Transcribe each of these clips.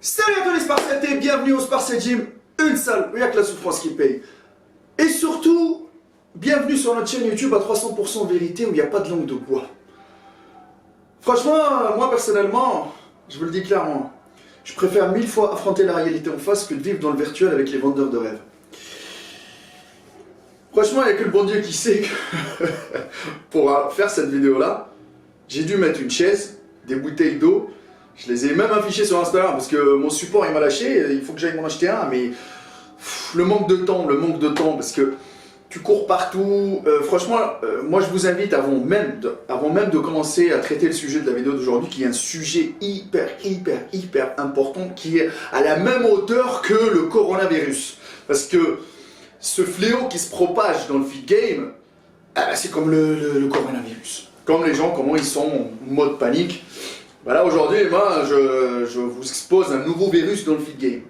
Salut à tous les Spartiatés, bienvenue au Spartiate Gym, une salle où il n'y a que la souffrance qui paye. Et surtout, bienvenue sur notre chaîne YouTube à 300% vérité où il n'y a pas de langue de bois. Franchement, moi personnellement, je vous le dis clairement, je préfère 1000 fois affronter la réalité en face que de vivre dans le virtuel avec les vendeurs de rêves. Franchement, il n'y a que le bon Dieu qui sait que pour faire cette vidéo-là, j'ai dû mettre une chaise, des bouteilles d'eau. Je les ai même affichées sur Instagram parce que mon support il m'a lâché, il faut que j'aille m'en acheter un, mais le manque de temps, parce que tu cours partout. Franchement, moi je vous invite avant même de commencer à traiter le sujet de la vidéo d'aujourd'hui, qui est un sujet hyper important, qui est à la même hauteur que le coronavirus. Parce que ce fléau qui se propage dans le feed game, c'est comme le coronavirus. Comme les gens, comment ils sont en mode panique. Voilà, aujourd'hui, moi, je vous expose un nouveau virus dans le feed game.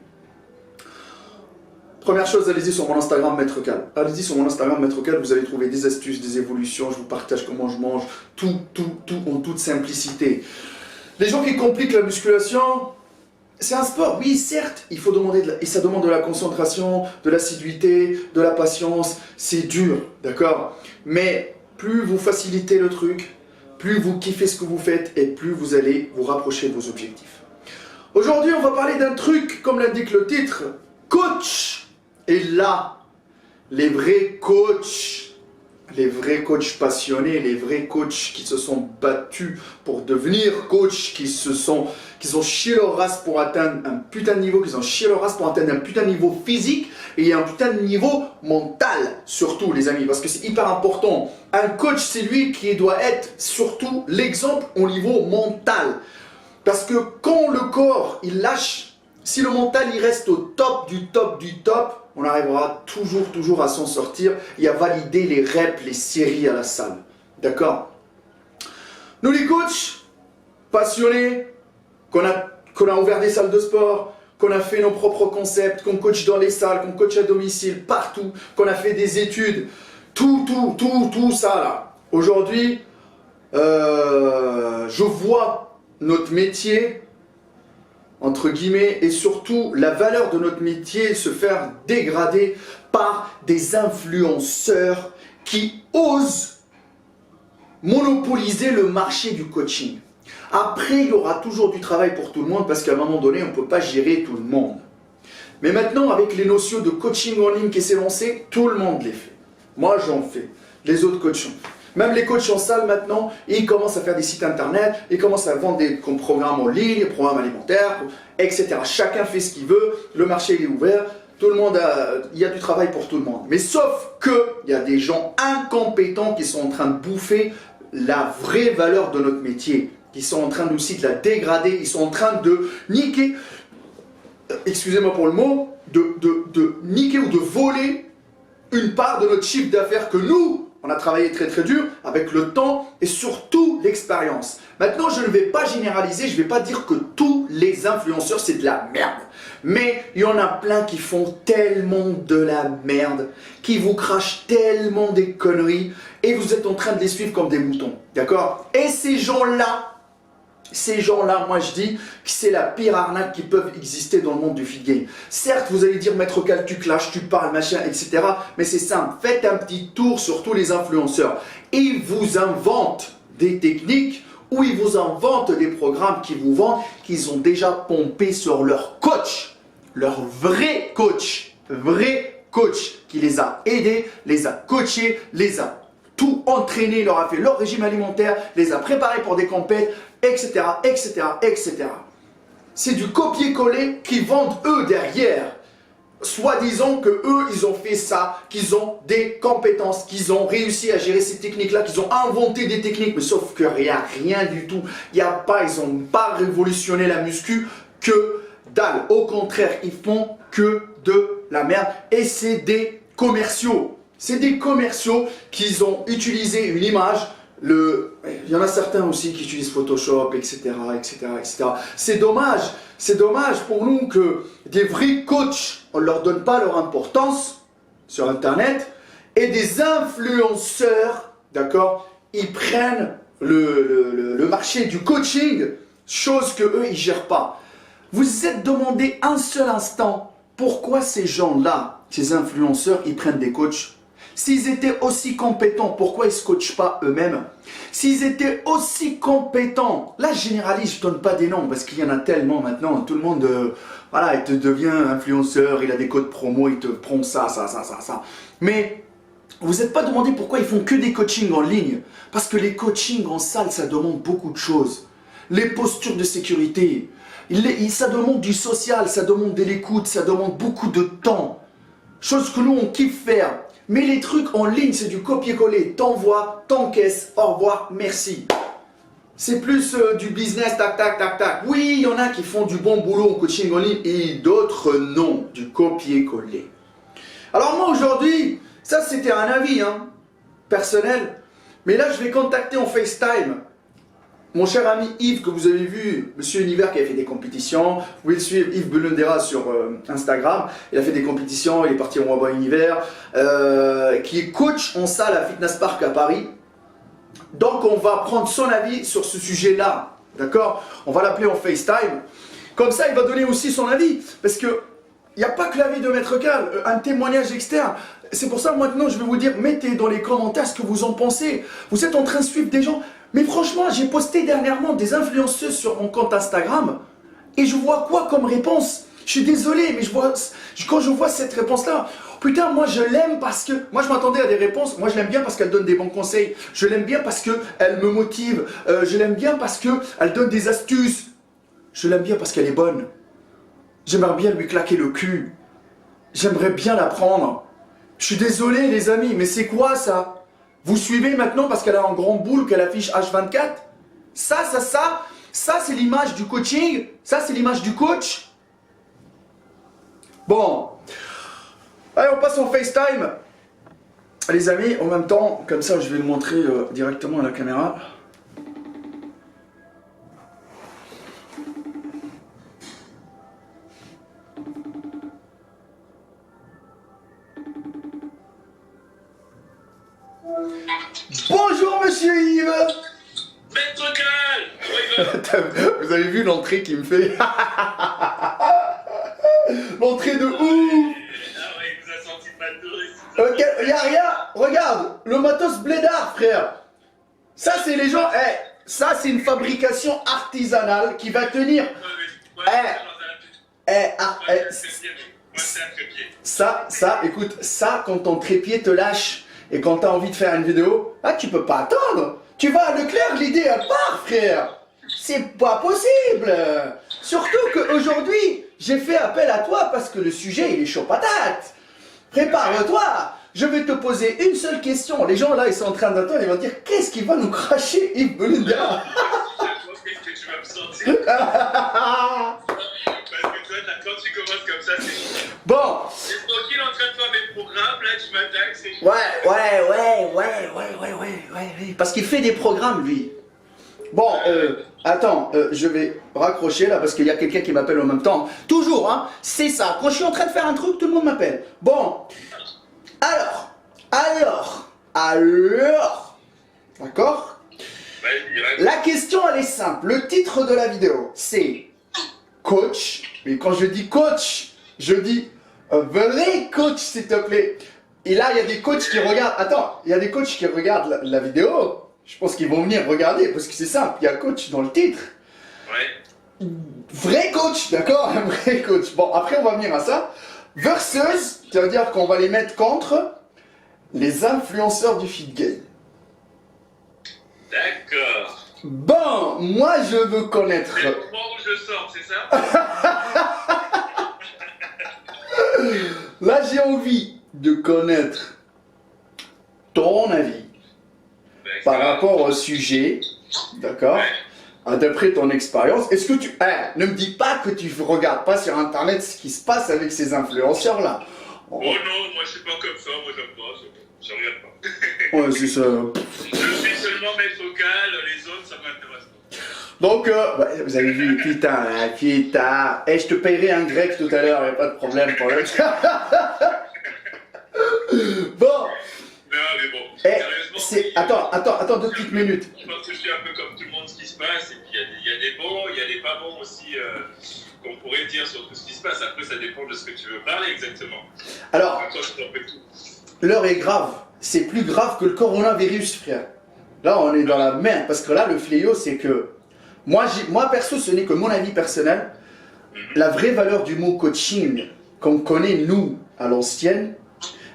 Première chose, allez-y sur mon Instagram Maître Cal. Allez-y sur mon Instagram Maître Cal, vous allez trouver des astuces, des évolutions, je vous partage comment je mange, tout en toute simplicité. Les gens qui compliquent la musculation, c'est un sport, oui, certes, il faut demander et ça demande de la concentration, de l'assiduité, de la patience, c'est dur, d'accord? Mais plus vous facilitez le truc, plus vous kiffez ce que vous faites et plus vous allez vous rapprocher de vos objectifs. Aujourd'hui, on va parler d'un truc, comme l'indique le titre, coach. Et là, les vrais coachs passionnés, les vrais coachs qui se sont battus pour devenir coachs, qui ont chié leur race pour atteindre un putain de niveau, qui ont chié leur race pour atteindre un putain de niveau physique et un putain de niveau mental, surtout les amis, parce que c'est hyper important. Un coach, c'est lui qui doit être surtout l'exemple au niveau mental. Parce que quand le corps, il lâche, si le mental, il reste au top du top, on arrivera toujours à s'en sortir et à valider les reps, les séries à la salle. D'accord? Nous les coachs passionnés, qu'on a ouvert des salles de sport, qu'on a fait nos propres concepts, qu'on coach dans les salles, qu'on coach à domicile, partout, qu'on a fait des études, tout ça là. Aujourd'hui, je vois notre métier, entre guillemets, et surtout la valeur de notre métier se faire dégrader par des influenceurs qui osent monopoliser le marché du coaching. Après, il y aura toujours du travail pour tout le monde parce qu'à un moment donné, on ne peut pas gérer tout le monde. Mais maintenant, avec les notions de coaching en ligne qui s'est lancé, tout le monde les fait. Moi, j'en fais. Les autres coachs en font. Même les coachs en salle maintenant, ils commencent à faire des sites internet, ils commencent à vendre des programmes en ligne, des programmes alimentaires, etc. Chacun fait ce qu'il veut, le marché il est ouvert, tout le monde il y a du travail pour tout le monde. Mais sauf qu'il y a des gens incompétents qui sont en train de bouffer la vraie valeur de notre métier, qui sont en train aussi de la dégrader, ils sont en train de niquer, excusez-moi pour le mot, de niquer ou de voler une part de notre chiffre d'affaires que nous, on a travaillé très dur avec le temps et surtout l'expérience. Maintenant, je ne vais pas généraliser, je ne vais pas dire que tous les influenceurs c'est de la merde. Mais il y en a plein qui font tellement de la merde, qui vous crachent tellement des conneries et vous êtes en train de les suivre comme des moutons. D'accord? Et ces gens-là, moi je dis que c'est la pire arnaque qui peut exister dans le monde du feed game. Certes, vous allez dire Maître Cal, tu clashes, tu parles, machin, etc. Mais c'est simple, faites un petit tour sur tous les influenceurs. Ils vous inventent des techniques ou ils vous inventent des programmes qui vous vendent, qu'ils ont déjà pompé sur leur coach, leur vrai coach qui les a aidés, les a coachés, les a tout entraîné, leur a fait leur régime alimentaire, les a préparés pour des compètes, etc. C'est du copier-coller qu'ils vendent eux derrière. Soi-disant que eux, ils ont fait ça, qu'ils ont des compétences, qu'ils ont réussi à gérer ces techniques-là, qu'ils ont inventé des techniques, mais sauf que rien du tout. Ils n'ont pas révolutionné la muscu que dalle. Au contraire, ils font que de la merde et c'est des commerciaux. C'est des commerciaux qui ont utilisé une image. Il y en a certains aussi qui utilisent Photoshop, etc. C'est dommage pour nous que des vrais coachs, on ne leur donne pas leur importance sur Internet et des influenceurs, d'accord, ils prennent le marché du coaching, chose que eux ils gèrent pas. Vous êtes demandé un seul instant pourquoi ces gens-là, ces influenceurs, ils prennent des coachs? S'ils étaient aussi compétents, pourquoi ils ne se coachent pas eux-mêmes? S'ils étaient aussi compétents, là je généralise, je ne donne pas des noms parce qu'il y en a tellement maintenant, tout le monde, voilà, il te devient influenceur, il a des codes promo, il te prend ça. Mais vous n'êtes pas demandé pourquoi ils font que des coachings en ligne. Parce que les coachings en salle, ça demande beaucoup de choses. Les postures de sécurité, ça demande du social, ça demande de l'écoute, ça demande beaucoup de temps. Chose que nous, on kiffe faire. Mais les trucs en ligne, c'est du copier-coller. T'envoies, t'encaisses, au revoir, merci. C'est plus du business, tac, tac, tac, tac. Oui, il y en a qui font du bon boulot en coaching en ligne et d'autres non, du copier-coller. Alors moi, aujourd'hui, ça c'était un avis personnel. Mais là, je vais contacter en FaceTime mon cher ami Yves, que vous avez vu, Monsieur Univers, qui a fait des compétitions. Vous pouvez le suivre, Yves Belundera sur Instagram. Il a fait des compétitions, il est parti au Waba Univers, qui est coach en salle à Fitness Park à Paris. Donc on va prendre son avis sur ce sujet-là, d'accord? On va l'appeler en FaceTime. Comme ça, il va donner aussi son avis, parce que il n'y a pas que l'avis de Maître Cal, un témoignage externe. C'est pour ça, maintenant, je vais vous dire, mettez dans les commentaires ce que vous en pensez. Vous êtes en train de suivre des gens. Mais franchement, j'ai posté dernièrement des influenceuses sur mon compte Instagram et je vois quoi comme réponse? Je suis désolé, mais quand je vois cette réponse-là, putain, moi je l'aime parce que... Moi je m'attendais à des réponses, moi je l'aime bien parce qu'elle donne des bons conseils. Je l'aime bien parce qu'elle me motive. Je l'aime bien parce qu'elle donne des astuces. Je l'aime bien parce qu'elle est bonne. J'aimerais bien lui claquer le cul. J'aimerais bien la prendre. Je suis désolé les amis, mais c'est quoi ça? Vous suivez maintenant parce qu'elle a un grand boule, qu'elle affiche H24? Ça c'est l'image du coaching? Ça c'est l'image du coach? Bon. Allez, on passe en FaceTime. Les amis, en même temps, comme ça je vais le montrer directement à la caméra. Bonjour Monsieur Yves. Maître Cal. Vous avez vu l'entrée qu'il me fait? L'entrée de ouf. Ah ouais, il nous a sorti de matos. Ok, y a rien. Regarde, le matos blédard, frère. Ça c'est les gens. Ça c'est une fabrication artisanale qui va tenir. Ça, écoute, ça quand ton trépied te lâche. Et quand tu as envie de faire une vidéo, tu peux pas attendre. Tu vas à Leclerc, l'idée elle part, frère. C'est pas possible. Surtout qu'aujourd'hui, j'ai fait appel à toi parce que le sujet, il est chaud patate. Prépare-toi. Je vais te poser une seule question. Les gens là, ils sont en train d'attendre, ils vont dire, qu'est-ce qu'il va nous cracher, Yves Belundera? Qu'est-ce que tu vas me sortir? Parce que toi, quand tu commences comme ça, c'est... Bon. C'est tranquille en train de faire mes programmes, là, tu m'attaques, c'est... Ouais. Parce qu'il fait des programmes, lui. Bon, attends, je vais raccrocher là parce qu'il y a quelqu'un qui m'appelle en même temps. Toujours, c'est ça. Quand je suis en train de faire un truc, tout le monde m'appelle. Bon, alors, d'accord? La question, elle est simple. Le titre de la vidéo, c'est coach. Mais quand je dis coach, je dis vrai coach, s'il te plaît. Et là, il y a des coachs qui regardent. Attends, il y a des coachs qui regardent la vidéo. Je pense qu'ils vont venir regarder parce que c'est simple. Il y a coach dans le titre. Ouais. Vrai coach, d'accord? Un vrai coach. Bon, après, on va venir à ça. Versus, ça veut dire qu'on va les mettre contre les influenceurs du feed game. D'accord. Bon, moi, je veux connaître. C'est le moment où je sors, c'est ça? Là, j'ai envie de connaître ton avis par rapport au sujet, d'accord? Ouais. D'après ton expérience, est-ce que tu... ne me dis pas que tu ne regardes pas sur Internet ce qui se passe avec ces influenceurs-là. Oh non, moi je suis pas comme ça, moi j'aime pas, je regarde pas. Ouais, c'est ça. Je suis seulement Maître Cal, les autres ça m'intéresse pas. Donc, vous avez vu, putain. Je te paierai un grec tout à l'heure, il n'y a pas de problème pour le... Bon. Non mais bon, sérieusement... Attends 2 petites minutes. Je pense que je suis un peu comme tout le monde ce qui se passe, et puis il y a des bons, il y a des pas bons aussi. qu'on pourrait dire sur tout ce qui se passe. Après, ça dépend de ce que tu veux parler exactement. Alors, Toi, je t'en fais tout. l'heure est grave. C'est plus grave que le coronavirus, frère. Là, on est dans la merde. Parce que là, le fléau, c'est que... Moi, perso, ce n'est que mon avis personnel. La vraie valeur du mot coaching, qu'on connaît, nous, à l'ancienne,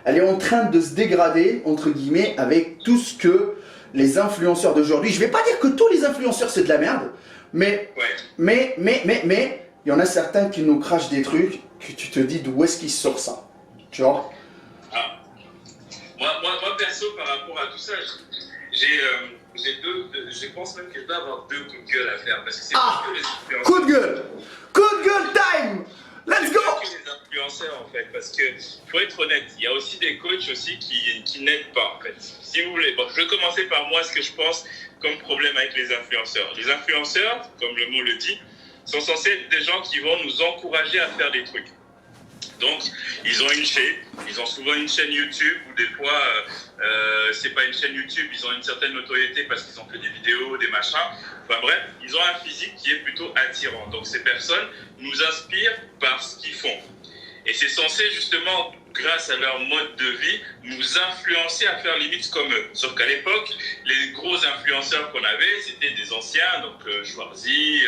elle est en train de se dégrader, entre guillemets, avec tout ce que les influenceurs d'aujourd'hui... Je ne vais pas dire que tous les influenceurs, c'est de la merde. Mais il y en a certains qui nous crachent des trucs que tu te dis d'où est-ce qu'ils sortent ça. Tu vois? Moi, perso, par rapport à tout ça, je pense même que je dois avoir 2 coups de gueule à faire. Parce que c'est pas que les influenceurs. Coup de gueule! Coup de gueule time! Let's go! C'est pas que les influenceurs, en fait. Parce que, faut être honnête, il y a aussi des coachs aussi qui n'aident pas, en fait. Si vous voulez, bon, je vais commencer par moi, ce que je pense comme problème avec les influenceurs. Les influenceurs, comme le mot le dit, sont censés être des gens qui vont nous encourager à faire des trucs. Donc, ils ont souvent une chaîne YouTube ou des fois, c'est pas une chaîne YouTube, ils ont une certaine notoriété parce qu'ils ont fait des vidéos, des machins. Enfin bref, ils ont un physique qui est plutôt attirant. Donc, ces personnes nous inspirent par ce qu'ils font. Et c'est censé justement, grâce à leur mode de vie, nous influencer à faire limite comme eux. Sauf qu'à l'époque, les gros influenceurs qu'on avait, c'était des anciens, donc Schwarzy,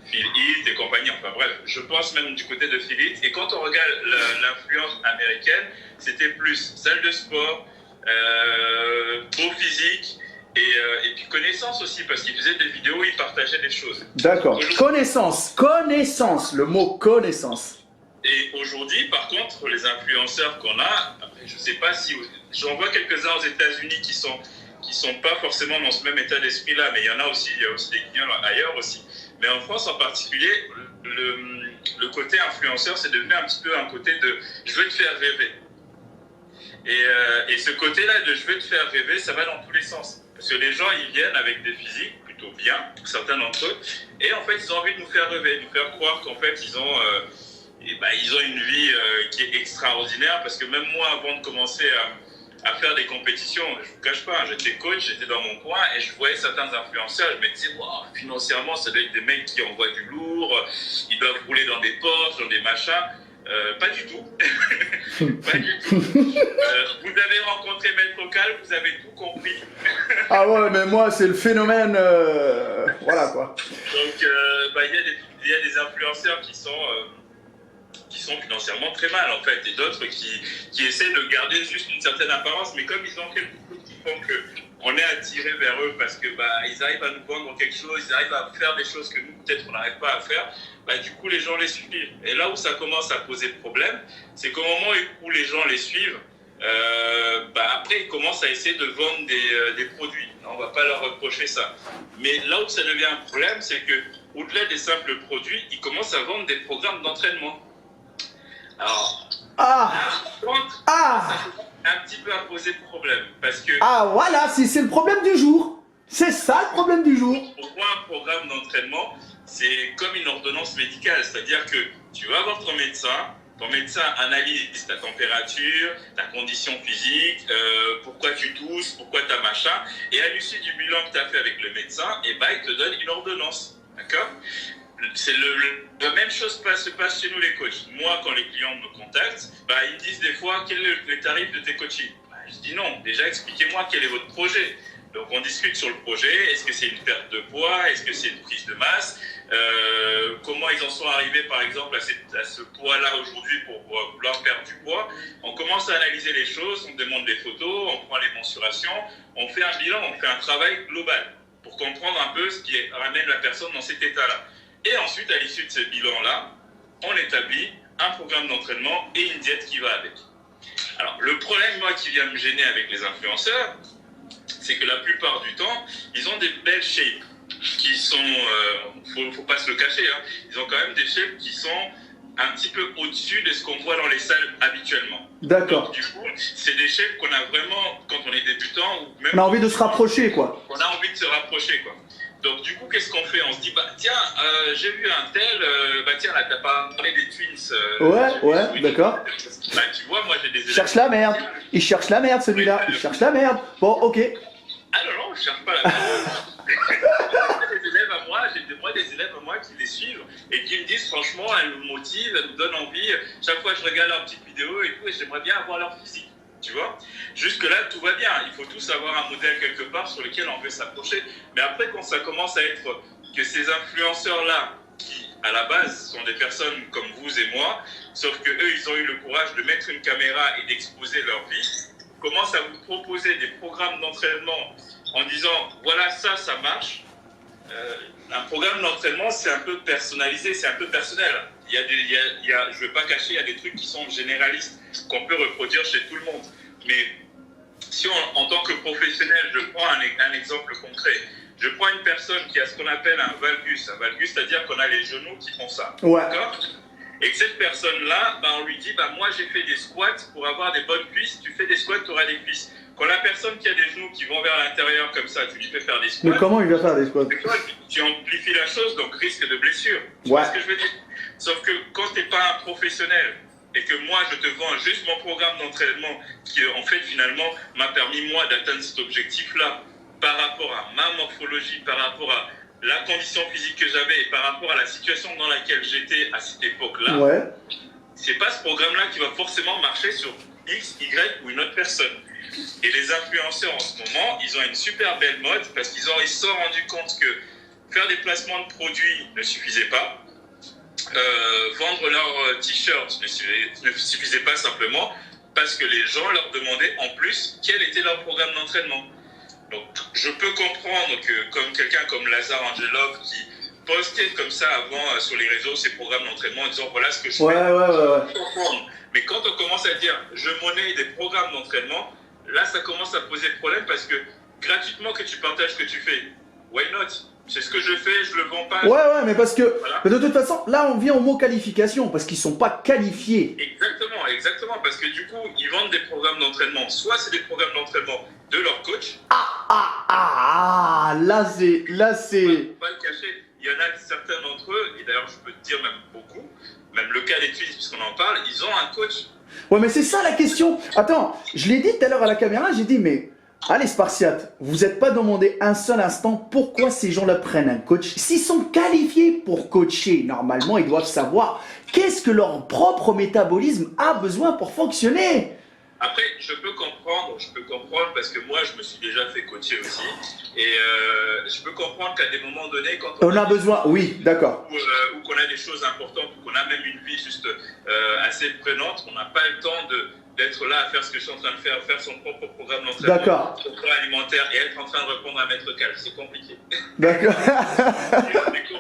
Phil Heath et compagnie, enfin bref, je pense même du côté de Phil Heath. Et quand on regarde l'influence américaine, c'était plus salle de sport, beau physique et puis connaissance aussi, parce qu'ils faisaient des vidéos où ils partageaient des choses. D'accord. Connaissance, le mot connaissance. Et aujourd'hui, par contre, les influenceurs qu'on a, après, je ne sais pas si... J'en vois quelques-uns aux États-Unis qui sont pas forcément dans ce même état d'esprit-là, mais il y a aussi des clients ailleurs aussi. Mais en France en particulier, le côté influenceur, c'est devenu un petit peu un côté de « je veux te faire rêver ». Et ce côté-là de « je veux te faire rêver », ça va dans tous les sens. Parce que les gens, ils viennent avec des physiques plutôt bien, certains d'entre eux, et en fait, ils ont envie de nous faire rêver, de nous faire croire qu'en fait, ils ont une vie qui est extraordinaire, parce que même moi, avant de commencer à faire des compétitions, je ne vous cache pas, j'étais coach, j'étais dans mon coin et je voyais certains influenceurs, je me disais, wow, financièrement, ça doit être des mecs qui envoient du lourd, ils doivent rouler dans des Porsche, dans des machins. Pas du tout. Pas du tout. Vous avez rencontré Maître Cal, vous avez tout compris. Ah ouais, mais moi, c'est le phénomène. Voilà quoi. Donc, il y a des influenceurs qui sont financièrement très mal en fait, et d'autres qui essaient de garder juste une certaine apparence, mais comme ils ont quelque chose qui font qu'on est attiré vers eux parce que ils arrivent à nous vendre quelque chose, ils arrivent à faire des choses que nous peut-être on n'arrive pas à faire, du coup les gens les suivent. Et là où ça commence à poser problème, c'est qu'au moment où les gens les suivent, après ils commencent à essayer de vendre des produits. On ne va pas leur reprocher ça. Mais là où ça devient un problème, c'est que au-delà des simples produits, ils commencent à vendre des programmes d'entraînement. Alors, ça commence un petit peu à poser problème, parce que... voilà, c'est le problème du jour. C'est ça le problème du jour. Pourquoi un programme d'entraînement, c'est comme une ordonnance médicale, c'est-à-dire que tu vas voir ton médecin analyse ta température, ta condition physique, pourquoi tu tousses, pourquoi tu as machin, et à l'issue du bilan que tu as fait avec le médecin, il te donne une ordonnance, d'accord ? C'est la même chose se passe chez nous les coachs. Moi, quand les clients me contactent, ils me disent des fois quel est le tarif de tes coachings. Je dis non, déjà expliquez-moi quel est votre projet. Donc on discute sur le projet, est-ce que c'est une perte de poids, est-ce que c'est une prise de masse, comment ils en sont arrivés par exemple à ce poids-là aujourd'hui pour vouloir perdre du poids. On commence à analyser les choses, on demande des photos, on prend les mensurations, on fait un bilan, on fait un travail global pour comprendre un peu ce qui ramène la personne dans cet état-là. Et ensuite, à l'issue de ce bilan-là, on établit un programme d'entraînement et une diète qui va avec. Alors, le problème, moi, qui vient me gêner avec les influenceurs, c'est que la plupart du temps, ils ont des belles shapes qui sont, faut pas se le cacher, hein, ils ont quand même des shapes qui sont un petit peu au-dessus de ce qu'on voit dans les salles habituellement. D'accord. Donc, du coup, c'est des shapes qu'on a vraiment, quand on est débutant, ou même... On a envie de se rapprocher, quoi. On a envie de se rapprocher, quoi. Donc du coup, qu'est-ce qu'on fait? On se dit, tiens, j'ai vu un tel, tiens, là, t'as pas parlé des twins. Ouais, d'accord. Tu vois, moi j'ai des élèves... Cherche la merde. Il cherche la merde, celui-là. Il cherche la merde. Bon, ok. Ah non, je cherche pas la merde. J'ai des élèves à moi qui les suivre et qui me disent franchement, elles me motivent, elles me donnent envie. Chaque fois, je regarde leurs petites vidéos et tout, et j'aimerais bien avoir leur physique. Tu vois, jusque-là, tout va bien. Il faut tous avoir un modèle quelque part sur lequel on veut s'approcher. Mais après, quand ça commence à être que ces influenceurs-là, qui à la base sont des personnes comme vous et moi, sauf que eux, ils ont eu le courage de mettre une caméra et d'exposer leur vie, commencent à vous proposer des programmes d'entraînement en disant voilà, ça marche. Un programme d'entraînement, c'est un peu personnalisé, c'est un peu personnel. Je ne veux pas cacher, il y a des trucs qui sont généralistes, qu'on peut reproduire chez tout le monde. Mais si en tant que professionnel, je prends un exemple concret, je prends une personne qui a ce qu'on appelle un valgus. Un valgus, c'est-à-dire qu'on a les genoux qui font ça. Ouais. D'accord ? Et que cette personne-là, on lui dit, moi j'ai fait des squats pour avoir des bonnes cuisses, tu fais des squats, tu auras des cuisses. Quand la personne qui a des genoux qui vont vers l'intérieur comme ça, tu lui fais faire des squats. Mais comment il va faire des squats? Tu amplifies la chose, donc risque de blessure. Tu ouais. vois ce que je veux dire? Sauf que quand tu n'es pas un professionnel et que moi je te vends juste mon programme d'entraînement qui en fait finalement m'a permis moi d'atteindre cet objectif-là par rapport à ma morphologie, par rapport à la condition physique que j'avais et par rapport à la situation dans laquelle j'étais à cette époque-là, ouais. c'est pas ce programme-là qui va forcément marcher sur X, Y ou une autre personne. Et les influenceurs en ce moment, ils ont une super belle mode parce qu'ils se sont rendus compte que faire des placements de produits ne suffisait pas. Vendre leurs t-shirts ne suffisait pas simplement parce que les gens leur demandaient en plus quel était leur programme d'entraînement. Donc je peux comprendre que comme quelqu'un comme Lazare Angelov qui postait comme ça avant sur les réseaux ses programmes d'entraînement en disant voilà ce que je fais. Ouais. Mais quand on commence à dire je monnaie des programmes d'entraînement, là ça commence à poser problème parce que gratuitement que tu partages ce que tu fais, why not? C'est ce que je fais, je le vends pas. Ouais, mais parce que voilà. Mais de toute façon, là on vient au mot qualification parce qu'ils sont pas qualifiés. Exactement, parce que du coup, ils vendent des programmes d'entraînement. Soit c'est des programmes d'entraînement de leur coach. Là c'est. Faut pas le cacher. Il y en a certains d'entre eux, et d'ailleurs je peux te dire même beaucoup, même le cas des Twins, puisqu'on en parle, ils ont un coach. Ouais, mais c'est ça la question. Attends, je l'ai dit tout à l'heure à la caméra, j'ai dit mais. Allez Spartiate, vous n'êtes pas demandé un seul instant pourquoi ces gens-là prennent un coach. S'ils sont qualifiés pour coacher, normalement ils doivent savoir qu'est-ce que leur propre métabolisme a besoin pour fonctionner. Après, je peux comprendre parce que moi je me suis déjà fait coacher aussi. Et je peux comprendre qu'à des moments donnés, quand on a besoin, oui, d'accord. Ou qu'on a des choses importantes, ou qu'on a même une vie juste assez prenante, on n'a pas le temps d'être là à faire ce que je suis en train de faire son propre programme d'entraînement, son plan alimentaire et être en train de répondre à Maître Cal. C'est compliqué. D'accord. C'est compliqué.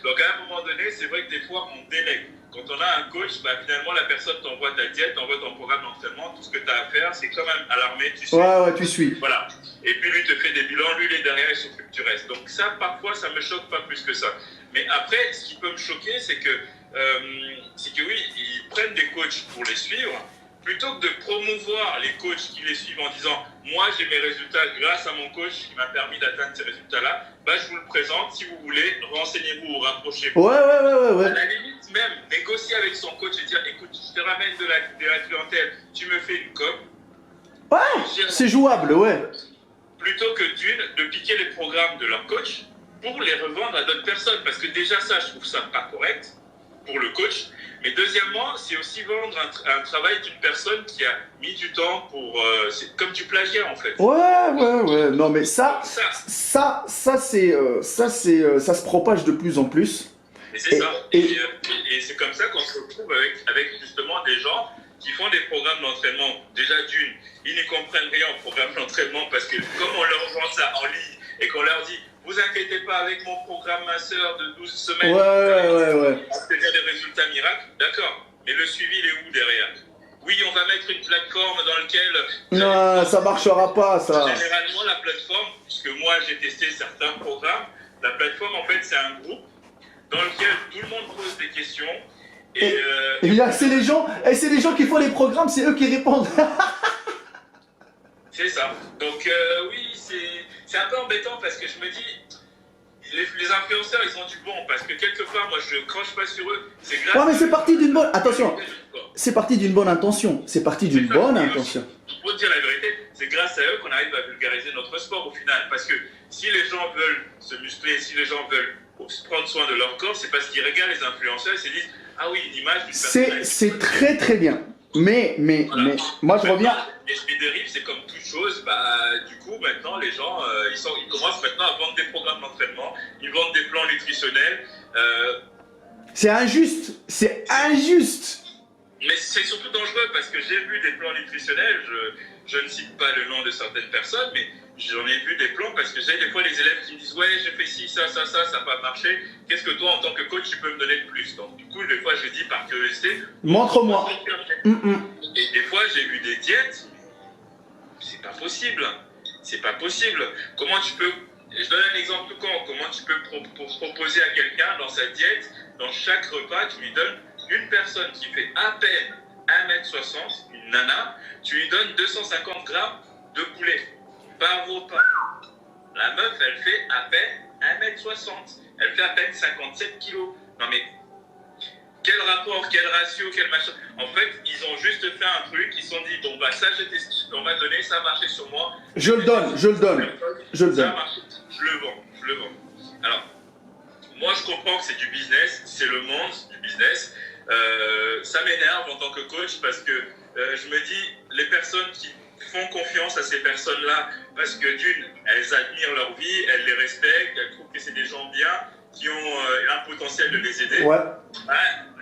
Donc à un moment donné, c'est vrai que des fois, on délègue. Quand on a un coach, finalement, la personne t'envoie ta diète, t'envoie ton programme d'entraînement, tout ce que tu as à faire, c'est quand même à l'armée, tu suis. Ouais, tu suis. Voilà. Et puis lui te fait des bilans, lui il est derrière, il s'occupe du reste. Donc ça, parfois, ça me choque pas plus que ça. Mais après, ce qui peut me choquer, c'est que oui, ils prennent des coachs pour les suivre, plutôt que de promouvoir les coachs qui les suivent en disant « Moi, j'ai mes résultats grâce à mon coach qui m'a permis d'atteindre ces résultats-là. Je vous le présente. Si vous voulez, renseignez-vous ou rapprochez-vous. » Ouais. À la limite, même, négocier avec son coach et dire « Écoute, je te ramène de la clientèle, tu me fais une com. » Ouais, c'est jouable, ouais. Plutôt que de piquer les programmes de leur coach pour les revendre à d'autres personnes. Parce que déjà, ça, je trouve ça pas correct pour le coach. Mais deuxièmement, c'est aussi vendre un travail d'une personne qui a mis du temps pour... c'est comme du plagiat, en fait. Ouais. Non, mais ça se propage de plus en plus. Et c'est ça. Et c'est comme ça qu'on se retrouve avec justement des gens qui font des programmes d'entraînement. Déjà d'une, ils ne comprennent rien au programme d'entraînement parce que comme on leur vend ça en ligne et qu'on leur dit « Vous inquiétez pas, avec mon programme minceur de 12 semaines, ouais. vous obtenir des résultats miracles. » D'accord, mais le suivi, il est où derrière? Oui, on va mettre une plateforme dans laquelle... Non, ça marchera pas, ça. Généralement, la plateforme, puisque moi j'ai testé certains programmes, la plateforme, en fait, c'est un groupe dans lequel tout le monde pose des questions. Et là, c'est les gens qui font les programmes, c'est eux qui répondent. C'est ça. Donc oui, c'est un peu embêtant parce que je me dis, les influenceurs, ils ont du bon parce que quelque part, moi, je crache pas sur eux. C'est grâce. Ouais, mais c'est parti d'une bonne. Attention. C'est parti d'une bonne intention. Il faut dire la vérité, c'est grâce à eux qu'on arrive à vulgariser notre sport au final. Parce que si les gens veulent se muscler, si les gens veulent prendre soin de leur corps, c'est parce qu'ils regardent les influenceurs et se disent ah oui, une image d'une personne. C'est très très bien. Mais moi je reviens. L'esprit dérive, c'est comme toute chose. Du coup, maintenant, les gens, ils commencent maintenant à vendre des programmes d'entraînement, ils vendent des plans nutritionnels. C'est injuste, c'est injuste. Mais c'est surtout dangereux parce que j'ai vu des plans nutritionnels, je ne cite pas le nom de certaines personnes, mais j'en ai vu des plans parce que j'ai des fois les élèves qui me disent ouais j'ai fait ci, ça n'a pas marché, qu'est-ce que toi en tant que coach tu peux me donner de plus? Donc du coup des fois je dis par curiosité, montre-moi. Et des fois j'ai vu des diètes, c'est pas possible, c'est pas possible. Comment tu peux, je donne un exemple tout con, comment tu peux proposer à quelqu'un dans sa diète, dans chaque repas tu lui donnes une personne qui fait à peine 1m60, une nana, tu lui donnes 250 grammes de poulet par repas. La meuf, elle fait à peine 1m60. Elle fait à peine 57 kilos. Non mais, quel rapport, quel ratio, quel machin. En fait, ils ont juste fait un truc, ils se sont dit, bon bah ça j'ai testé, on m'a donné, ça a marché sur moi. Je le donne. Ça a marché, je le vends. Alors, moi je comprends que c'est du business, c'est le monde du business. Ça m'énerve en tant que coach parce que je me dis, les personnes qui font confiance à ces personnes-là, parce que d'une, elles admirent leur vie, elles les respectent, elles trouvent que c'est des gens bien, qui ont un potentiel de les aider,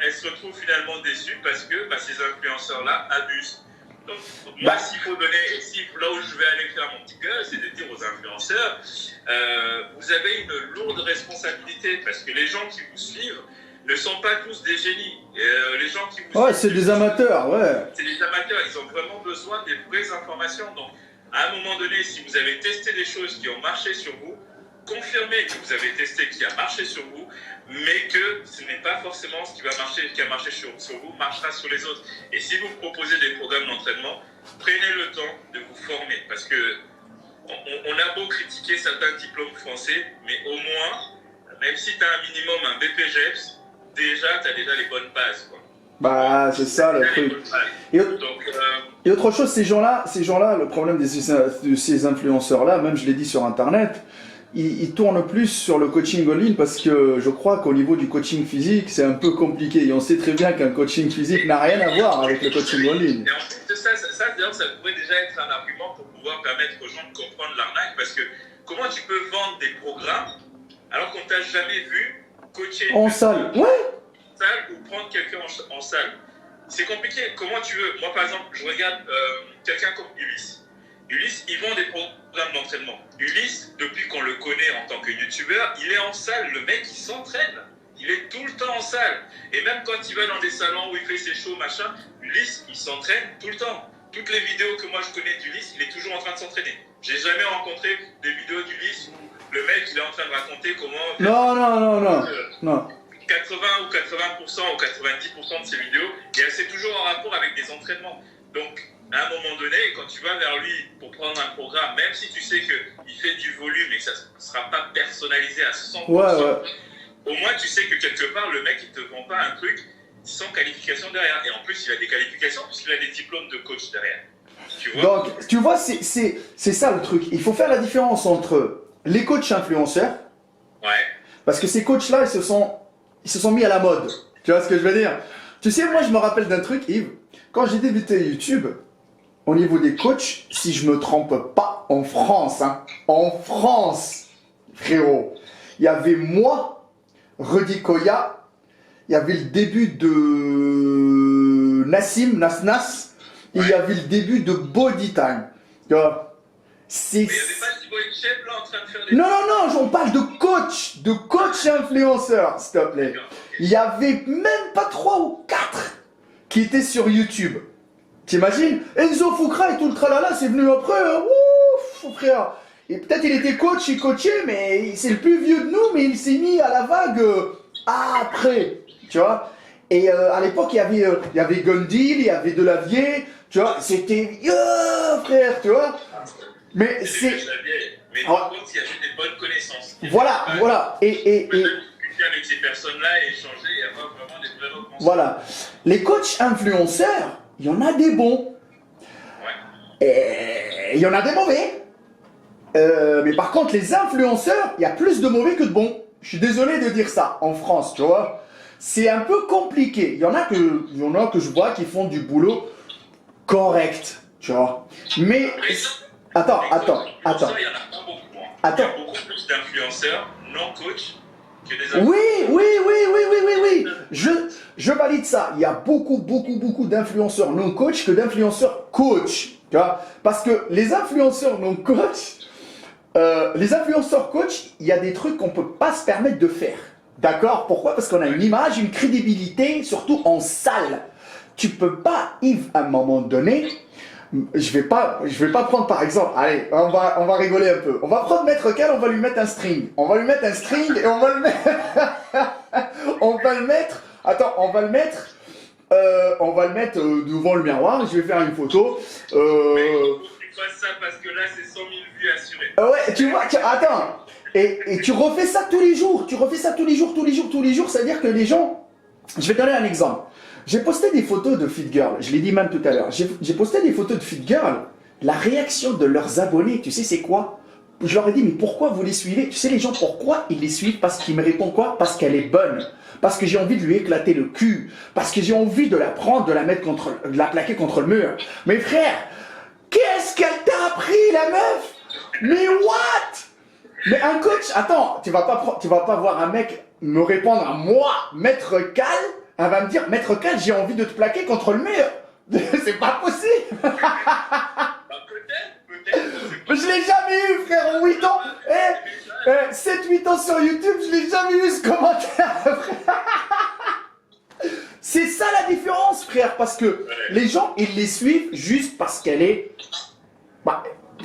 elles se retrouvent finalement déçues parce que ces influenceurs-là abusent. Donc moi, s'il faut donner, là où je vais aller faire mon petit gueule, c'est de dire aux influenceurs, vous avez une lourde responsabilité, parce que les gens qui vous suivent ne sont pas tous des génies. Les gens qui vous suivent, c'est des amateurs, c'est des amateurs, ils ont vraiment besoin des vraies informations. Donc, à un moment donné, si vous avez testé des choses qui ont marché sur vous, confirmez que vous avez testé qui a marché sur vous, mais que ce n'est pas forcément ce qui a marché sur vous, marchera sur les autres. Et si vous proposez des programmes d'entraînement, prenez le temps de vous former, parce que on a beau critiquer certains diplômes français, mais au moins, même si tu as un minimum un BPGEPS, déjà, tu as déjà les bonnes bases, quoi. C'est ça le truc. Et autre chose, ces gens-là, le problème de ces influenceurs-là, même je l'ai dit sur Internet, ils tournent plus sur le coaching en ligne parce que je crois qu'au niveau du coaching physique, c'est un peu compliqué. Et on sait très bien qu'un coaching physique n'a rien à voir avec le coaching en ligne. Et en plus de ça, d'ailleurs, ça pourrait déjà être un argument pour pouvoir permettre aux gens de comprendre l'arnaque, parce que comment tu peux vendre des programmes alors qu'on t'a jamais vu coacher en salle, ou prendre quelqu'un en salle. C'est compliqué. Comment tu veux? Moi, par exemple, je regarde quelqu'un comme Ulysse. Ulysse, il vend des programmes d'entraînement. Ulysse, depuis qu'on le connaît en tant que youtubeur, il est en salle. Le mec, il s'entraîne. Il est tout le temps en salle. Et même quand il va dans des salons où il fait ses shows, machin, Ulysse, il s'entraîne tout le temps. Toutes les vidéos que moi je connais d'Ulysse, il est toujours en train de s'entraîner. J'ai jamais rencontré des vidéos d'Ulysse où le mec, il est en train de raconter comment... Non. 80 ou 80% ou 90% de ses vidéos, et c'est toujours en rapport avec des entraînements. Donc, à un moment donné, quand tu vas vers lui pour prendre un programme, même si tu sais qu'il fait du volume et que ça ne sera pas personnalisé à 100%, au moins tu sais que quelque part, le mec, il ne te vend pas un truc sans qualification derrière. Et en plus, il a des qualifications puisqu'il a des diplômes de coach derrière. Tu vois? Donc, tu vois, c'est ça le truc. Il faut faire la différence entre les coachs influenceurs, parce que ces coachs-là, ils se sont mis à la mode. Tu vois ce que je veux dire? Tu sais, moi, je me rappelle d'un truc, Yves. Quand j'ai débuté YouTube, au niveau des coachs, si je me trompe pas, en France, frérot, il y avait moi, Rudy Koya, il y avait le début de Nassim, Nas, et il y avait le début de Body Time. Tu vois? Mais il n'y avait pas ce boy chef là en train de faire des... Non, j'en parle de coach influenceur, s'il te plaît. Il y avait même pas 3 ou 4 qui étaient sur YouTube. T'imagines? Enzo Fukra et tout le tralala, c'est venu après, ouf, frère. Et peut-être il était coach, il coachait, mais c'est le plus vieux de nous, mais il s'est mis à la vague après, tu vois. Et à l'époque, il y avait Gundil, il y avait Delavier, tu vois, c'était frère, tu vois. Mais c'est... Mais par contre, il y avait des bonnes connaissances. Voilà. Et avec ces personnes-là et échanger et avoir vraiment des vraies recommandations. Voilà. Les coachs influenceurs, il y en a des bons. Et il y en a des mauvais. Mais par contre, les influenceurs, il y a plus de mauvais que de bons. je suis désolé de dire ça, en France, tu vois, c'est un peu compliqué. Il y en a que je vois qui font du boulot correct, tu vois. Mais, attends. Il y en a pas beaucoup. Attends. Il y a beaucoup plus d'influenceurs non coach que des influenceurs. Oui. Je valide ça. Il y a beaucoup d'influenceurs non coach que d'influenceurs coach. Tu vois? Parce que les influenceurs non coach, les influenceurs coach, il y a des trucs qu'on ne peut pas se permettre de faire. D'accord? Pourquoi? Parce qu'on a une image, une crédibilité, surtout en salle. Tu peux pas, Yves, à un moment donné, je vais pas prendre par exemple, allez, on va rigoler un peu. On va prendre Maître Cal, on va lui mettre un string. On va lui mettre un string et on va le mettre, on va le mettre devant le miroir. Je vais faire une photo. Mais il faut que tu fasses ça parce que là, c'est 100 000 vues assurées. Ouais, tu vois, attends. Et tu refais ça tous les jours. C'est-à-dire que les gens... Je vais te donner un exemple. J'ai posté des photos de fit girl. Je l'ai dit même tout à l'heure. J'ai posté des photos de fit girl. La réaction de leurs abonnés, tu sais c'est quoi? Je leur ai dit, mais pourquoi vous les suivez? Tu sais les gens, pourquoi ils les suivent? Parce qu'ils me répondent quoi? Parce qu'elle est bonne. Parce que j'ai envie de lui éclater le cul. Parce que j'ai envie de la prendre, de la plaquer contre le mur. Mais frère, qu'est-ce qu'elle t'a appris, la meuf? Mais what? Mais un coach, attends, tu vas pas voir un mec me répondre à moi, Maître Cal, elle va me dire, Maître Cal, j'ai envie de te plaquer contre le mur. C'est pas possible. Peut-être. Je l'ai jamais eu, frère, en 8 ans. 7-8 ans sur YouTube, je l'ai jamais eu ce commentaire, frère. C'est ça la différence, frère, parce que les gens, ils les suivent juste parce qu'elle est...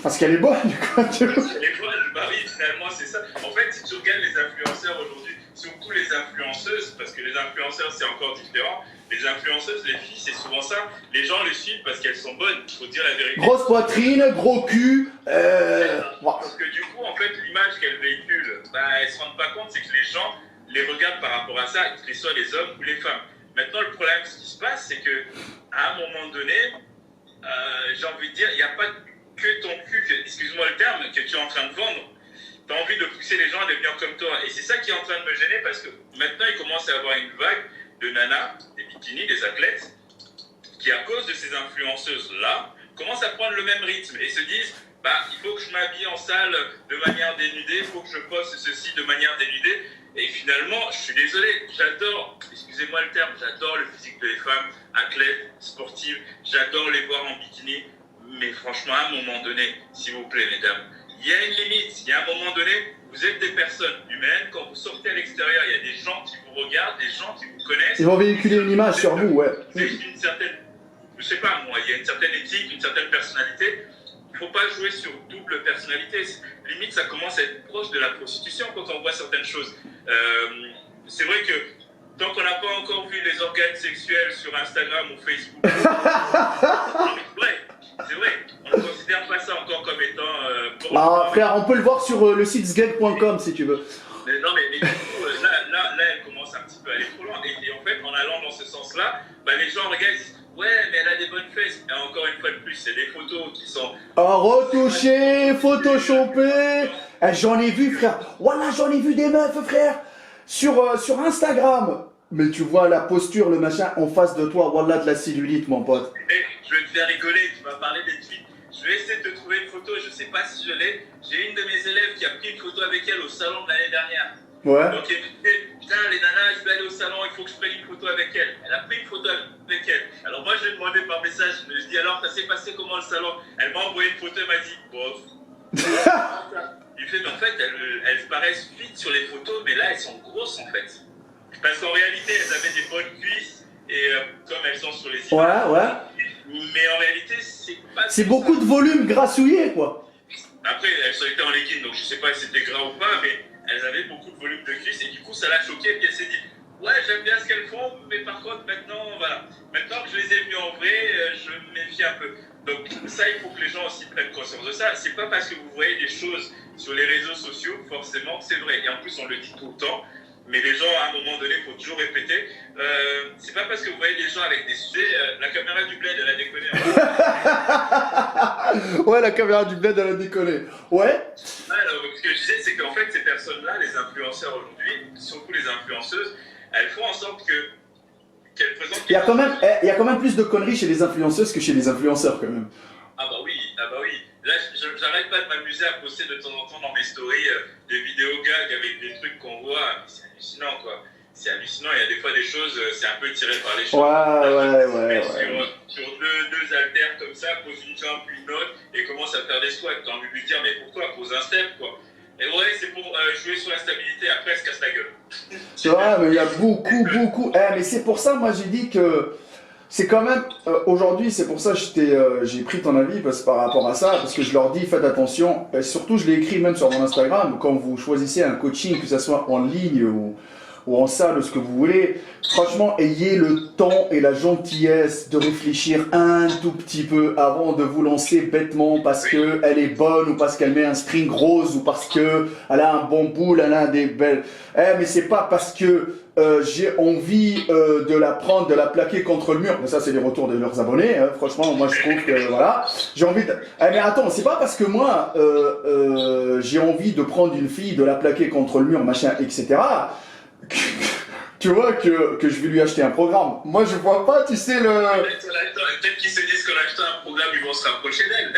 parce qu'elle est bonne, quoi, tu vois. Elle est bonne, bah oui, finalement, c'est ça. En fait, si tu regardes les influenceurs aujourd'hui, surtout les influenceuses, parce que les influenceurs, c'est encore différent. Les influenceuses, les filles, c'est souvent ça. Les gens les suivent parce qu'elles sont bonnes, il faut dire la vérité. Grosse poitrine, gros cul. Parce que du coup, en fait, l'image qu'elles véhiculent, elles ne se rendent pas compte, c'est que les gens les regardent par rapport à ça, que ce soit les hommes ou les femmes. Maintenant, le problème, ce qui se passe, c'est qu'à un moment donné, j'ai envie de dire, il n'y a pas que ton cul, excuse-moi le terme, que tu es en train de vendre. Tu as envie de pousser les gens à devenir comme toi. Et c'est ça qui est en train de me gêner parce que maintenant, il commence à y avoir une vague de nanas, des bikinis, des athlètes, qui à cause de ces influenceuses-là, commencent à prendre le même rythme et se disent, il faut que je m'habille en salle de manière dénudée, il faut que je poste ceci de manière dénudée. Et finalement, je suis désolé, j'adore, excusez-moi le terme, j'adore le physique des femmes, athlètes, sportives, j'adore les voir en bikini. Mais franchement, à un moment donné, s'il vous plaît, mesdames, il y a une limite. Il y a un moment donné, vous êtes des personnes humaines. Quand vous sortez à l'extérieur, il y a des gens qui vous regardent, des gens qui vous connaissent. Ils vont véhiculer une image sur vous, ouais. C'est une certaine, je sais pas moi, il y a une certaine éthique, une certaine personnalité. Il ne faut pas jouer sur double personnalité. Limite, ça commence à être proche de la prostitution quand on voit certaines choses. C'est vrai que tant qu'on n'a pas encore vu les organes sexuels sur Instagram ou Facebook, c'est vrai, on ne considère pas ça encore comme étant... frère, on peut le voir sur le site sgeg.com si tu veux. Mais non, mais du coup, là, elle commence un petit peu à aller trop loin. Et en fait, en allant dans ce sens-là, les gens regardent et disent, ouais, mais elle a des bonnes fesses. Et encore une fois de plus, c'est des photos qui sont... retouchées, photoshopées. J'en ai vu, frère. Voilà, j'en ai vu des meufs, frère. Sur Instagram. Mais tu vois la posture, le machin, en face de toi, voilà de la cellulite, mon pote. Je vais te faire rigoler, tu vas parler des tweets. Je vais essayer de te trouver une photo, je ne sais pas si je l'ai. J'ai une de mes élèves qui a pris une photo avec elle au salon de l'année dernière. Ouais. Donc elle me disait, putain les nanas, je vais aller au salon, il faut que je prenne une photo avec elle. Elle a pris une photo avec elle. Alors moi je lui ai demandé par message, je lui ai dit alors ça s'est passé comment le salon? Elle m'a envoyé une photo, elle m'a dit, bof. Il fait, mais en fait, elles paraissent fit sur les photos, mais là elles sont grosses en fait. Parce qu'en réalité, elles avaient des bonnes cuisses, et comme elles sont sur les images. Ouais. Mais en réalité, c'est pas... C'est beaucoup de volume grassouillé, quoi. Après, elles étaient en legging, donc je sais pas si c'était gras ou pas, mais elles avaient beaucoup de volume de cuisses, et du coup, ça l'a choquée, et puis elle s'est dit, ouais, j'aime bien ce qu'elles font, mais par contre, maintenant, voilà. Maintenant que je les ai vues en vrai, je me méfie un peu. Donc ça, il faut que les gens aussi prennent conscience de ça. C'est pas parce que vous voyez des choses sur les réseaux sociaux, forcément, que c'est vrai. Et en plus, on le dit tout le temps. Mais les gens, à un moment donné, il faut toujours répéter. C'est pas parce que vous voyez des gens avec des sujets. La caméra du bled, elle a déconné. Ouais, la caméra du bled, elle a déconné. Ouais. Alors, ce que je disais, c'est qu'en fait, ces personnes-là, les influenceurs aujourd'hui, surtout les influenceuses, elles font en sorte qu'elles présentent... Il y a quand même plus de conneries chez les influenceuses que chez les influenceurs quand même. Ah bah oui, ah bah oui. Là, j'arrête pas de m'amuser à poster de temps en temps dans mes stories des vidéos gags avec des trucs qu'on voit. C'est hallucinant, quoi. C'est hallucinant, il y a des fois des choses, c'est un peu tiré par les cheveux. Ouais. Sur deux haltères comme ça, pose une jambe puis une autre et commence à faire des squats. T'as envie de lui dire, mais pourquoi? Pose un step, quoi. Et ouais, c'est pour jouer sur la stabilité, après elle se casse la gueule. C'est vrai, mais il y a beaucoup. Mais c'est pour ça, moi j'ai dit que c'est quand même, aujourd'hui, c'est pour ça que j'ai pris ton avis par rapport à ça, parce que je leur dis, faites attention, et surtout je l'ai écrit même sur mon Instagram, quand vous choisissez un coaching, que ce soit en ligne ou en salle, ce que vous voulez, franchement, ayez le temps et la gentillesse de réfléchir un tout petit peu avant de vous lancer bêtement parce qu'elle est bonne ou parce qu'elle met un string rose ou parce qu'elle a un bon boule, elle a des belles... mais c'est pas parce que j'ai envie de la prendre, de la plaquer contre le mur. Mais ça, c'est les retours de leurs abonnés. Hein. Franchement, moi, je trouve que voilà. J'ai envie de... mais attends, c'est pas parce que moi, j'ai envie de prendre une fille, de la plaquer contre le mur, machin, etc. Tu vois que je vais lui acheter un programme. Moi, je vois pas, tu sais, le... Peut-être qu'ils se disent qu'en achetant un programme, ils vont se rapprocher d'elle.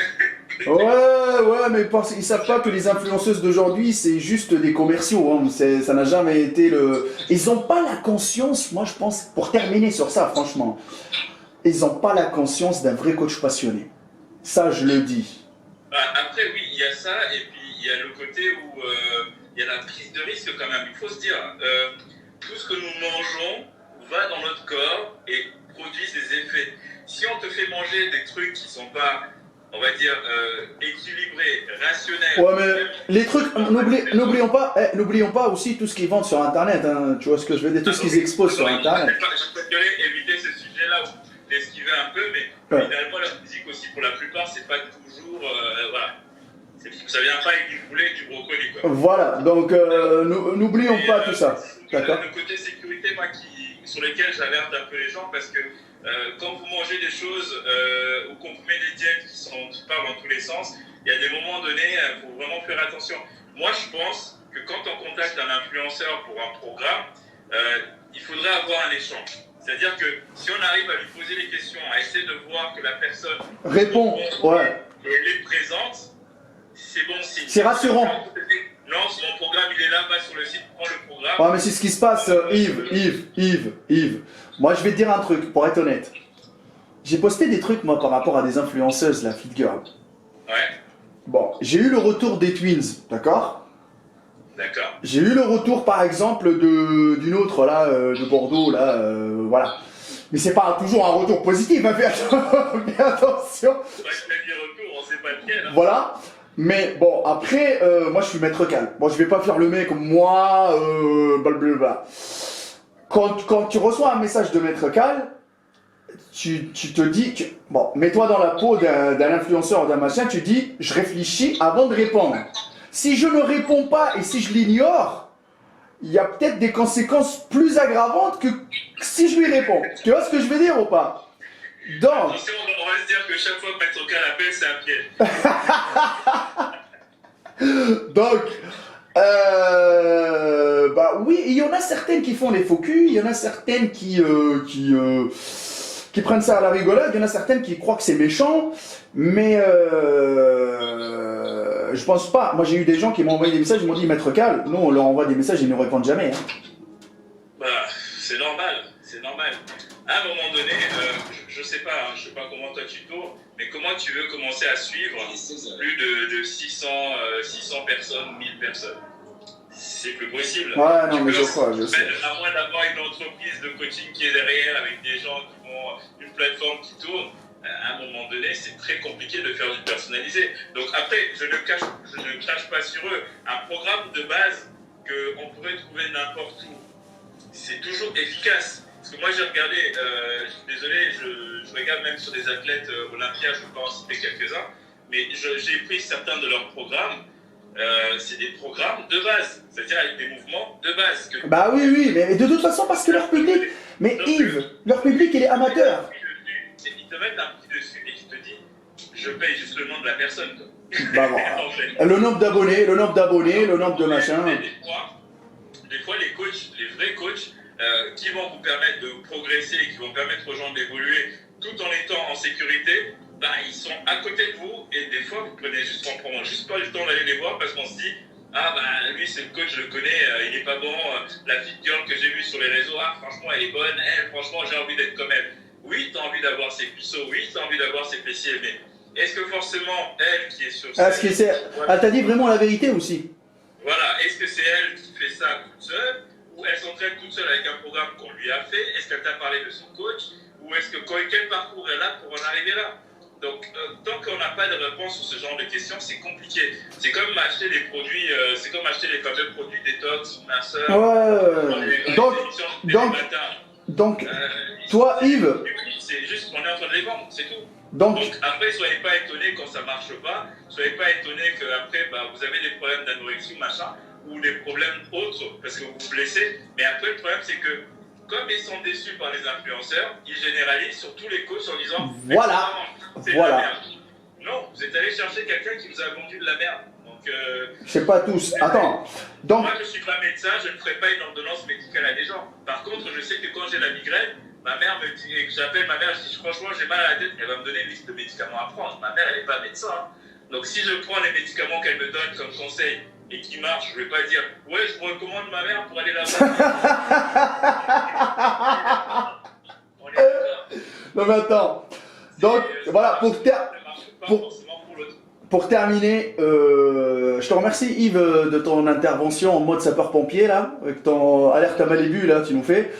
Ouais, mais parce qu'ils savent pas que les influenceuses d'aujourd'hui, c'est juste des commerciaux. Hein. Ça n'a jamais été le... Ils ont pas la conscience, moi, je pense, pour terminer sur ça, franchement, ils ont pas la conscience d'un vrai coach passionné. Ça, je le dis. Après, oui, il y a ça, et puis il y a le côté où il y a la prise de risque quand même. Il faut se dire, tout ce que nous mangeons va dans notre corps et produit des effets. Si on te fait manger des trucs qui sont pas, on va dire, équilibrés, rationnels... Ouais, mais les trucs, n'oublions pas aussi tout ce qu'ils vendent sur Internet. Hein. Tu vois ce que je veux dire, tout ce qu'ils exposent sur Internet. Je préférais éviter ce sujet-là ou l'esquiver un peu, mais finalement, la physique aussi, pour la plupart, c'est pas toujours... voilà. Ça vient pas avec du poulet et du brocoli, quoi. Voilà, donc n'oublions pas tout ça. D'accord. Le côté sécurité, moi, sur lesquels j'alerte un peu les gens, parce que quand vous mangez des choses ou qu'on vous met des diètes qui partent dans tous les sens, il y a des moments donnés, il faut vraiment faire attention. Moi, je pense que quand on contacte un influenceur pour un programme, il faudrait avoir un échange. C'est-à-dire que si on arrive à lui poser des questions, à essayer de voir que la personne répond, ouais, et elle est présente, c'est bon signe. C'est rassurant. Non, mon programme il est là, va sur le site, prends le programme. Ouais, mais c'est ce qui se passe, Yves. Moi, je vais te dire un truc, pour être honnête. J'ai posté des trucs, moi, par rapport à des influenceuses, la Fit Girl. Ouais. Bon, j'ai eu le retour des Twins, d'accord? D'accord. J'ai eu le retour, par exemple, d'une autre, là, de Bordeaux, là, voilà. Mais c'est pas toujours un retour positif, hein, fais attention. C'est vrai que les retours, on sait pas lequel. Hein. Voilà. Mais bon, après, moi je suis maître calme. Bon, je vais pas faire le mec comme moi, blablabla. Quand tu reçois un message de maître calme, tu te dis, bon, mets-toi dans la peau d'un influenceur ou d'un machin, tu dis, je réfléchis avant de répondre. Si je ne réponds pas et si je l'ignore, il y a peut-être des conséquences plus aggravantes que si je lui réponds. Tu vois ce que je veux dire ou pas? Donc, on va se dire que chaque fois que Maître Cal appelle, c'est un piège. Donc, bah oui, il y en a certaines qui font les faux culs, il y en a certaines qui prennent ça à la rigolade, il y en a certaines qui croient que c'est méchant, mais je pense pas. Moi j'ai eu des gens qui m'ont envoyé des messages, ils m'ont dit Maître Cal, nous on leur envoie des messages, ils ne répondent jamais. Hein. Bah, c'est normal, c'est normal. À un moment donné, je sais pas, hein, je sais pas comment toi tu tournes, mais comment tu veux commencer à suivre plus de 600 personnes, 1000 personnes? C'est plus possible. Ouais, non, mais je crois, je sais. À moins d'avoir une entreprise de coaching qui est derrière, avec des gens qui vont, une plateforme qui tourne, à un moment donné, c'est très compliqué de faire du personnalisé. Donc après, je ne crache pas sur eux. Un programme de base qu'on pourrait trouver n'importe où, c'est toujours efficace. Parce que moi j'ai regardé, je suis désolé, je regarde même sur des athlètes olympiens, je ne peux pas en citer quelques-uns, mais j'ai pris certains de leurs programmes, c'est des programmes de base, c'est-à-dire avec des mouvements de base. Bah oui, mais de toute façon parce que leur public, mais Yves, leur public il est amateur. Ils te mettent un petit dessus et ils te disent, je paye juste le nom de la personne. Bah voilà. Le nombre d'abonnés, le nombre de machin. des fois, les coachs, les vrais coachs, qui vont vous permettre de progresser et qui vont permettre aux gens d'évoluer tout en étant en sécurité, bah, ils sont à côté de vous et des fois, vous prenez juste, on prend juste pas le temps d'aller les voir parce qu'on se dit, ah bah lui c'est le coach, je le connais, il est pas bon, la fit girl que j'ai vue sur les réseaux, ah franchement elle est bonne, elle, franchement j'ai envie d'être comme elle. Oui, tu as envie d'avoir ses cuisseaux, oui, tu as envie d'avoir ses fessiers, mais est-ce que forcément elle qui est sur Est-ce que c'est... Elle t'a dit vraiment la vérité aussi? Voilà, est-ce que c'est elle qui fait ça toute seule ou elle s'entraîne toute seule avec un programme qu'on lui a fait? Est-ce qu'elle t'a parlé de son coach ou est-ce que quel parcours elle a pour en arriver là? Donc, tant qu'on n'a pas de réponse sur ce genre de questions, c'est compliqué. C'est comme acheter des produits, c'est comme acheter les fameux produits détox, minceur. Ouais. Donc, toi, Yves. C'est juste qu'on est en train de les vendre, c'est tout. Donc après, soyez pas étonnés quand ça marche pas. Soyez pas étonnés qu'après, bah, vous avez des problèmes d'anorexie ou machin, ou des problèmes autres parce que vous vous blessez. Mais après, le problème, c'est que comme ils sont déçus par les influenceurs, ils généralisent sur tous les coachs en disant voilà, c'est de la merde. Non, vous êtes allé chercher quelqu'un qui vous a vendu de la merde. Donc, c'est pas tous. Attends. Donc, moi, je suis pas médecin, je ne ferai pas une ordonnance médicale à des gens. Par contre, je sais que quand j'ai la migraine, ma mère me dit, et que j'appelle ma mère, je dis franchement j'ai mal à la tête, elle va me donner une liste de médicaments à prendre. Ma mère, elle n'est pas médecin. Hein. Donc si je prends les médicaments qu'elle me donne comme conseil et qui marchent, je ne vais pas dire ouais, je vous recommande ma mère pour aller là-bas. On est d'accord. Non mais attends. Donc voilà, pour terminer, je te remercie Yves de ton intervention en mode sapeur-pompier là, avec ton alerte à Malibu là, tu nous fais.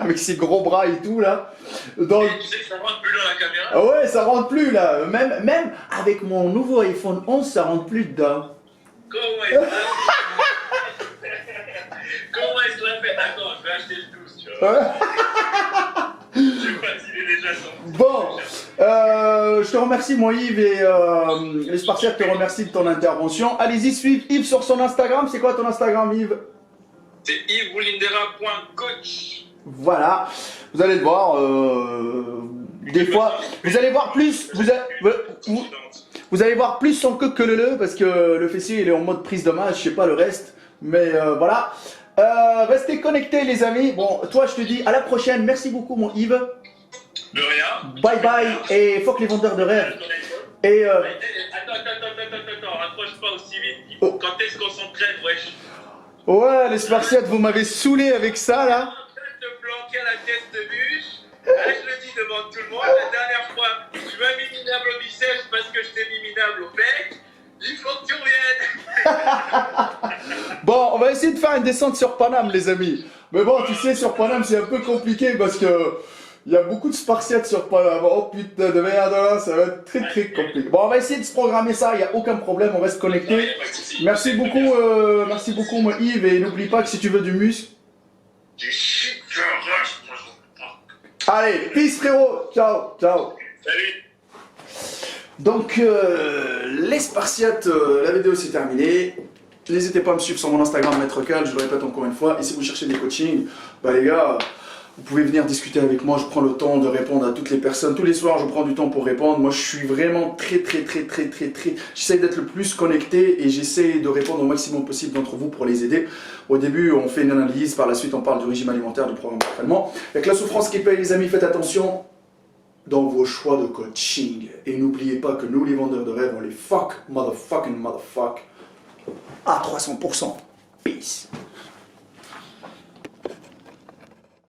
Avec ses gros bras et tout là. Donc, tu sais que ça rentre plus dans la caméra. Ouais, ça rentre plus là. Même avec mon nouveau iPhone 11, ça rentre plus dedans. Comment est-ce que l'a fait? Attends, je vais acheter le 12, tu vois. Je sais pas s'il est déjà sorti. Bon, je te remercie moi Yves et les Spartiates te remercient de ton intervention. Allez-y, suivre Yves sur son Instagram. C'est quoi ton Instagram, Yves? C'est yvesboulindera.coach. Voilà, vous allez le voir. Des fois, vous allez voir plus. Vous allez voir plus son queue que le parce que le fessier il est en mode prise de main. Je sais pas le reste, mais voilà. Restez connectés les amis. Bon, toi je te dis à la prochaine. Merci beaucoup mon Yves. De rien. Bye bye et fuck les vendeurs de rêves. Et Attends, rapproche pas aussi vite. Quand est-ce qu'on s'entraîne, wesh? Ouais, les Spartiates, vous m'avez saoulé avec ça là. En train de te planquer à la tête de bûche. Là, je le dis devant tout le monde. La dernière fois, tu m'as mis minable au biceps parce que je t'ai mis minable au pec. Il faut que tu reviennes. Bon, on va essayer de faire une descente sur Paname, les amis. Mais bon, tu sais, sur Paname, c'est un peu compliqué parce que il y a beaucoup de Spartiates sur Paname. Oh putain de merde, là, ça va être très très compliqué. Bon, on va essayer de se programmer ça, il n'y a aucun problème, on reste connecté. Merci beaucoup, moi, Yves, et n'oublie pas que si tu veux du muscle. Du shit, je rush. Allez, peace frérot, ciao, ciao. Salut. Donc, les Spartiates, la vidéo c'est terminé. N'hésitez pas à me suivre sur mon Instagram, Maître Cal, je le répète encore une fois. Et si vous cherchez des coachings, bah les gars, vous pouvez venir discuter avec moi. Je prends le temps de répondre à toutes les personnes. Tous les soirs, je prends du temps pour répondre. Moi, je suis vraiment très. J'essaie d'être le plus connecté et j'essaie de répondre au maximum possible d'entre vous pour les aider. Au début, on fait une analyse. Par la suite, on parle du régime alimentaire, du programme d'entraînement. Avec la souffrance qui paye, les amis, faites attention dans vos choix de coaching. Et n'oubliez pas que nous, les vendeurs de rêves, on les fuck, motherfuck à 300%. Peace.